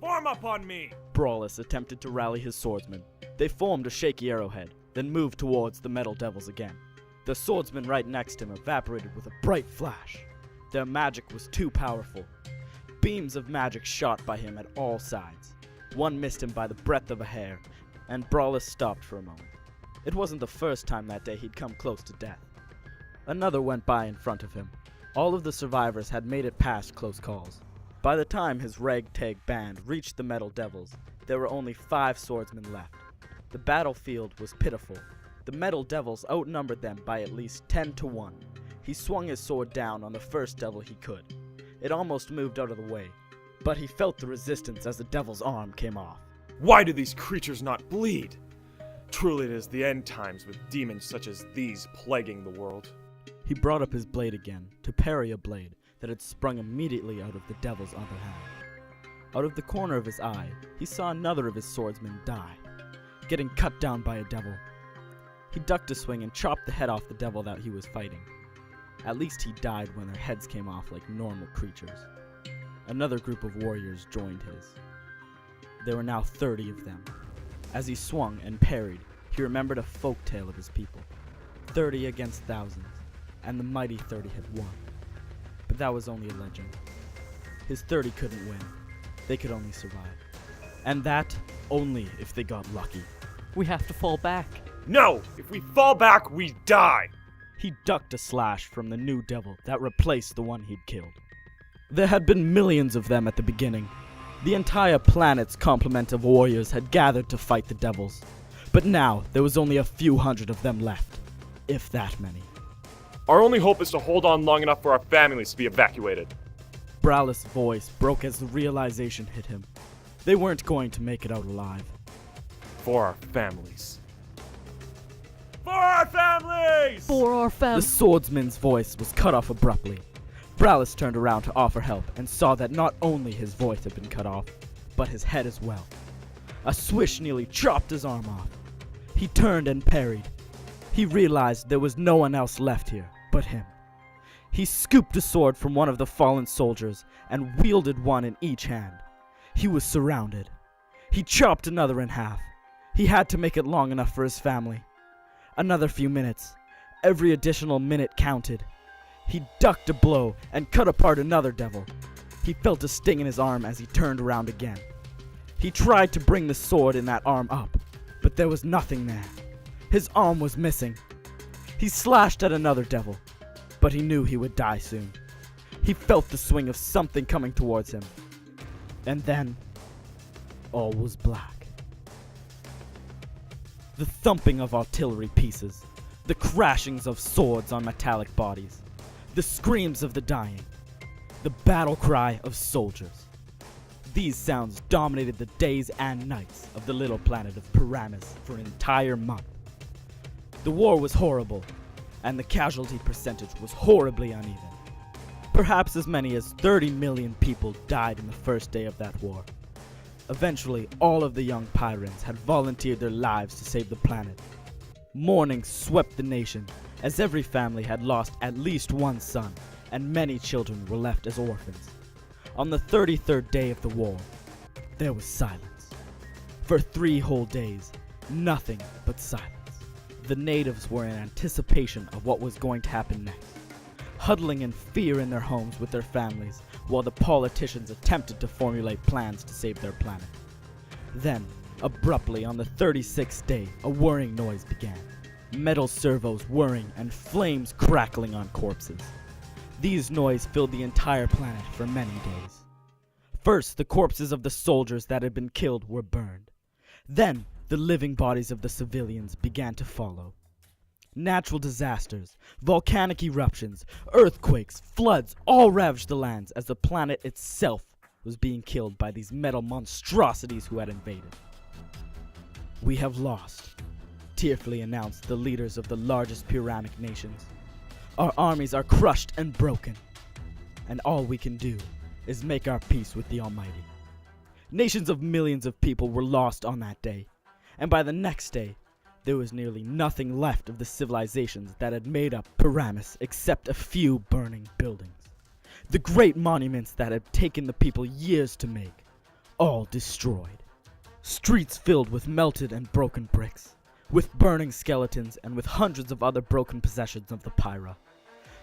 Form up on me! Bralis attempted to rally his swordsmen. They formed a shaky arrowhead, then moved towards the metal devils again. The swordsman right next to him evaporated with a bright flash. Their magic was too powerful. Beams of magic shot by him at all sides. One missed him by the breadth of a hair, and Bralis stopped for a moment. It wasn't the first time that day he'd come close to death. Another went by in front of him. All of the survivors had made it past close calls. By the time his ragtag band reached the metal devils, there were only 5 swordsmen left. The battlefield was pitiful. The metal devils outnumbered them by at least 10 to 1. He swung his sword down on the first devil he could. It almost moved out of the way, but he felt the resistance as the devil's arm came off. Why do these creatures not bleed? Truly it is the end times with demons such as these plaguing the world. He brought up his blade again to parry a blade that had sprung immediately out of the devil's other hand. Out of the corner of his eye, he saw another of his swordsmen die, getting cut down by a devil. He ducked a swing and chopped the head off the devil that he was fighting. At least he died when their heads came off like normal creatures. Another group of warriors joined his. There were now 30 of them. As he swung and parried, he remembered a folk tale of his people. 30 against thousands, and the mighty 30 had won. But that was only a legend. His 30 couldn't win. They could only survive. And that only if they got lucky. We have to fall back. No! If we fall back, we die! He ducked a slash from the new devil that replaced the one he'd killed. There had been millions of them at the beginning. The entire planet's complement of warriors had gathered to fight the devils. But now, there was only a few hundred of them left, if that many. Our only hope is to hold on long enough for our families to be evacuated. Bralis' voice broke as the realization hit him. They weren't going to make it out alive. For our families. For our families! For our The families. swordsman's voice was cut off abruptly. Bralis turned around to offer help and saw that not only his voice had been cut off, but his head as well. A swish nearly chopped his arm off. He turned and parried. He realized there was no one else left here but him. He scooped a sword from one of the fallen soldiers and wielded one in each hand. He was surrounded. He chopped another in half. He had to make it long enough for his family. Another few minutes. Every additional minute counted. He ducked a blow and cut apart another devil. He felt a sting in his arm as he turned around again. He tried to bring the sword in that arm up, but there was nothing there. His arm was missing. He slashed at another devil, but he knew he would die soon. He felt the swing of something coming towards him. And then, all was black. The thumping of artillery pieces, the crashings of swords on metallic bodies, the screams of the dying, the battle cry of soldiers. These sounds dominated the days and nights of the little planet of Pyrammus for an entire month. The war was horrible, and the casualty percentage was horribly uneven. Perhaps as many as 30 million people died in the first day of that war. Eventually, all of the young Pyrans had volunteered their lives to save the planet. Mourning swept the nation, as every family had lost at least one son, and many children were left as orphans. On the 33rd day of the war, there was silence. For 3 whole days, nothing but silence. The natives were in anticipation of what was going to happen next, huddling in fear in their homes with their families, while the politicians attempted to formulate plans to save their planet. Then, abruptly on the 36th day, a whirring noise began. Metal servos whirring and flames crackling on corpses. These noises filled the entire planet for many days. First, the corpses of the soldiers that had been killed were burned. Then, the living bodies of the civilians began to follow. Natural disasters, volcanic eruptions, earthquakes, floods all ravaged the lands as the planet itself was being killed by these metal monstrosities who had invaded. "We have lost," tearfully announced the leaders of the largest Pyramic nations. "Our armies are crushed and broken, and all we can do is make our peace with the Almighty." Nations of millions of people were lost on that day, and by the next day, there was nearly nothing left of the civilizations that had made up Pyrammus except a few burning buildings. The great monuments that had taken the people years to make, all destroyed. Streets filled with melted and broken bricks, with burning skeletons and with hundreds of other broken possessions of the Pyra.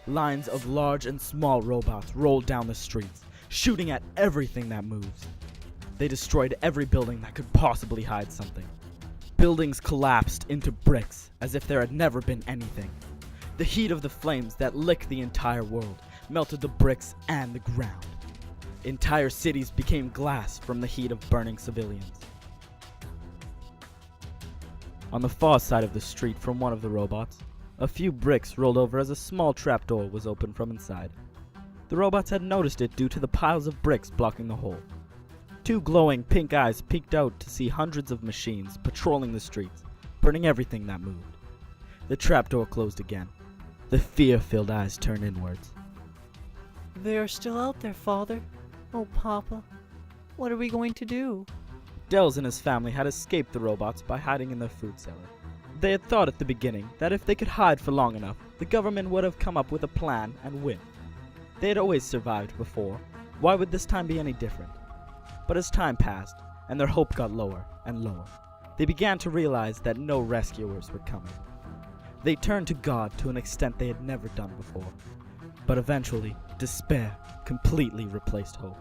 Lines of large and small robots rolled down the streets, shooting at everything that moves. They destroyed every building that could possibly hide something. Buildings collapsed into bricks as if there had never been anything. The heat of the flames that licked the entire world melted the bricks and the ground. Entire cities became glass from the heat of burning civilians. On the far side of the street from one of the robots, a few bricks rolled over as a small trapdoor was opened from inside. The robots had noticed it due to the piles of bricks blocking the hole. Two glowing pink eyes peeked out to see hundreds of machines patrolling the streets, burning everything that moved. The trapdoor closed again. The fear-filled eyes turned inwards. They are still out there, Father. Oh, Papa. What are we going to do? Dells and his family had escaped the robots by hiding in their food cellar. They had thought at the beginning that if they could hide for long enough, the government would have come up with a plan and win. They had always survived before. Why would this time be any different? But as time passed, and their hope got lower and lower, they began to realize that no rescuers were coming. They turned to God to an extent they had never done before. But eventually, despair completely replaced hope.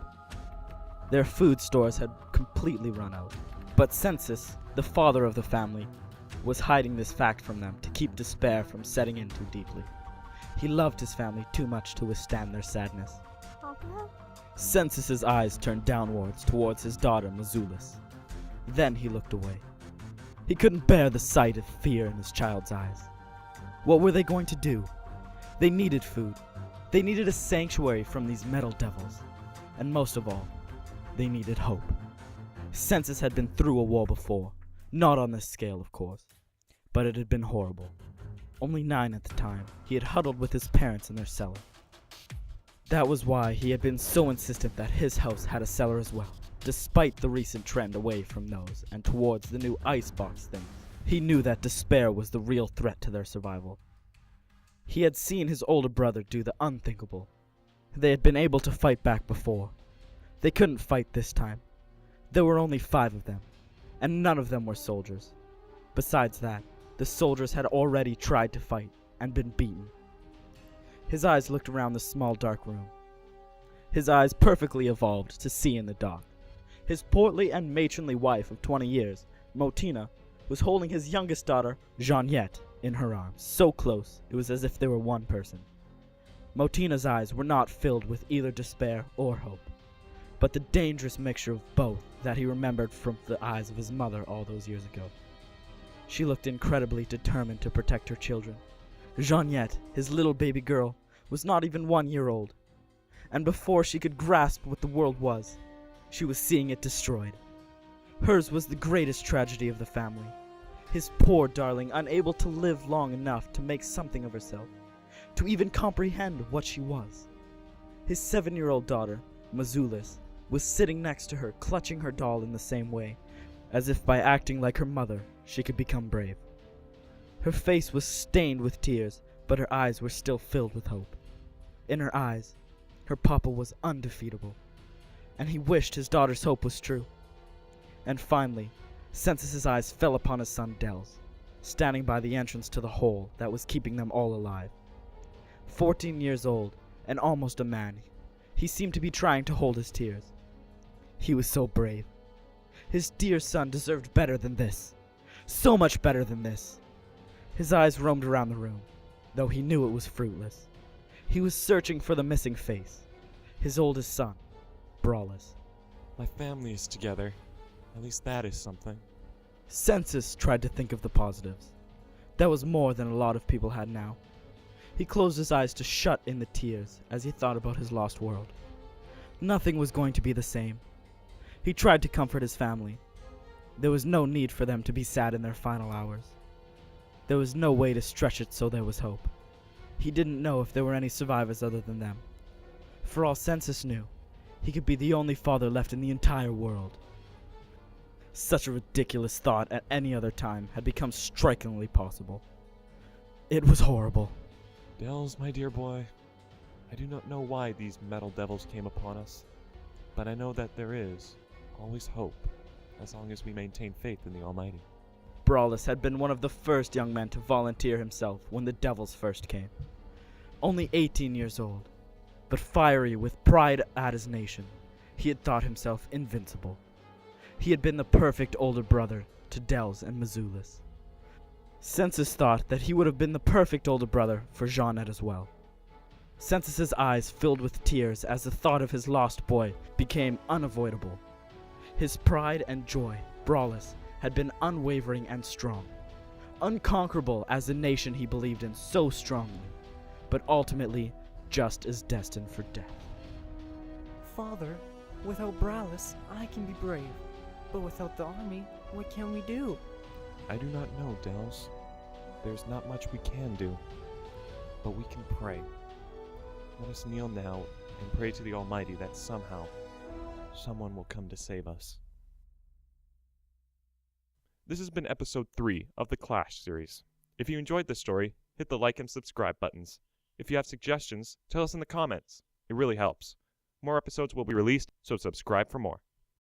Their food stores had completely run out. But Sencis, the father of the family, was hiding this fact from them to keep despair from setting in too deeply. He loved his family too much to withstand their sadness. Sencis's eyes turned downwards towards his daughter Mazulis. Then he looked away. He couldn't bear the sight of fear in his child's eyes. What were they going to do? They needed food. They needed a sanctuary from these metal devils. And most of all, they needed hope. Sencis had been through a war before. Not on this scale, of course. But it had been horrible. Only 9 at the time, he had huddled with his parents in their cellar. That was why he had been so insistent that his house had a cellar as well, despite the recent trend away from those and towards the new icebox things. He knew that despair was the real threat to their survival. He had seen his older brother do the unthinkable. They had been able to fight back before. They couldn't fight this time. There were only 5 of them, and none of them were soldiers. Besides that, the soldiers had already tried to fight and been beaten. His eyes looked around the small dark room. His eyes perfectly evolved to see in the dark. His portly and matronly wife of 20 years, Boutin, was holding his youngest daughter, Jeannette, in her arms, so close it was as if they were one person. Boutin's eyes were not filled with either despair or hope, but the dangerous mixture of both that he remembered from the eyes of his mother all those years ago. She looked incredibly determined to protect her children. Jeannette, his little baby girl, was not even 1 year old, and before she could grasp what the world was, she was seeing it destroyed. Hers was the greatest tragedy of the family. His poor darling, unable to live long enough to make something of herself, to even comprehend what she was. His 7-year-old daughter, Mazulis, was sitting next to her, clutching her doll in the same way, as if by acting like her mother, she could become brave. Her face was stained with tears, but her eyes were still filled with hope. In her eyes, her papa was undefeatable, and he wished his daughter's hope was true. And finally, Sencis's eyes fell upon his son Dells, standing by the entrance to the hole that was keeping them all alive. 14 years old, and almost a man, he seemed to be trying to hold his tears. He was so brave. His dear son deserved better than this. So much better than this. His eyes roamed around the room, though he knew it was fruitless. He was searching for the missing face. His oldest son, Bralis. My family is together. At least that is something. Sencis tried to think of the positives. That was more than a lot of people had now. He closed his eyes to shut in the tears as he thought about his lost world. Nothing was going to be the same. He tried to comfort his family. There was no need for them to be sad in their final hours. There was no way to stretch it so there was hope. He didn't know if there were any survivors other than them. For all Sencis knew, he could be the only father left in the entire world. Such a ridiculous thought at any other time had become strikingly possible. It was horrible. Dells, my dear boy, I do not know why these metal devils came upon us, but I know that there is always hope, as long as we maintain faith in the Almighty. Bralis had been one of the first young men to volunteer himself when the devils first came. Only 18 years old, but fiery with pride at his nation, he had thought himself invincible. He had been the perfect older brother to Dels and Mazulis. Sencis thought that he would have been the perfect older brother for Jeanette as well. Sencis's eyes filled with tears as the thought of his lost boy became unavoidable. His pride and joy, Bralis, had been unwavering and strong, unconquerable as the nation he believed in so strongly, but ultimately just as destined for death. Father, without Bralis, I can be brave. But without the army, what can we do? I do not know, Dels. There's not much we can do, but we can pray. Let us kneel now and pray to the Almighty that somehow, someone will come to save us. This has been episode 3 of the Clash series. If you enjoyed this story, hit the like and subscribe buttons. If you have suggestions, tell us in the comments. It really helps. More episodes will be released, so subscribe for more.